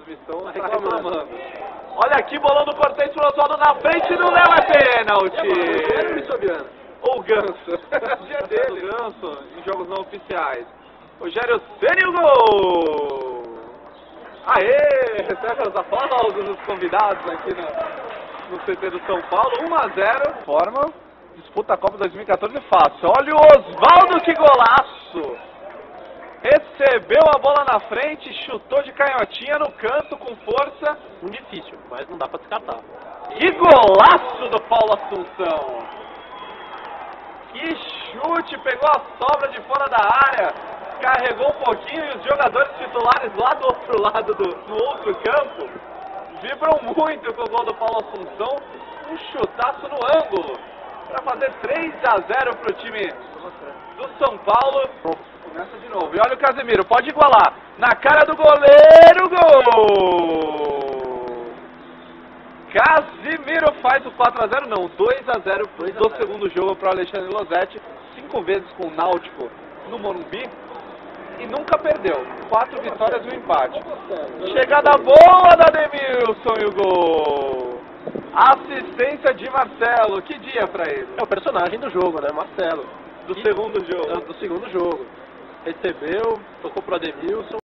transmissão reclamando. Olha aqui, bolão do Cortez pro Oswaldo na frente do Léo, é pênalti! Ou Ganso. Dia dele, Ganso, em jogos não oficiais. Rogério Ceni, o gol! Aê! Recebe os aplausos dos convidados aqui no CT do São Paulo. 1-0. Forma, disputa a Copa 2014 fácil. Olha o Oswaldo, que golaço! Recebeu a bola na frente, chutou de canhotinha no canto com força. Muito difícil, mas não dá pra descartar. Que golaço do Paulo Assunção! Que chute, pegou a sobra de fora da área, carregou um pouquinho e os jogadores titulares lá do outro lado, no outro campo, vibram muito com o gol do Paulo Assunção. Um chutaço no ângulo, para fazer 3-0 para o time do São Paulo. Começa de novo, e olha o Casemiro, pode igualar, na cara do goleiro, gol! Casemiro faz o 4-0, não, 2-0 do segundo jogo para o Alexandre Losetti, 5 vezes com o Náutico no Morumbi e nunca perdeu, 4 vitórias e um empate. Chegada boa da Ademilson e o gol! Assistência de Marcelo, que dia para ele? É o personagem do jogo, né, Marcelo? Do segundo jogo. Do segundo jogo. Recebeu, tocou pro Ademilson.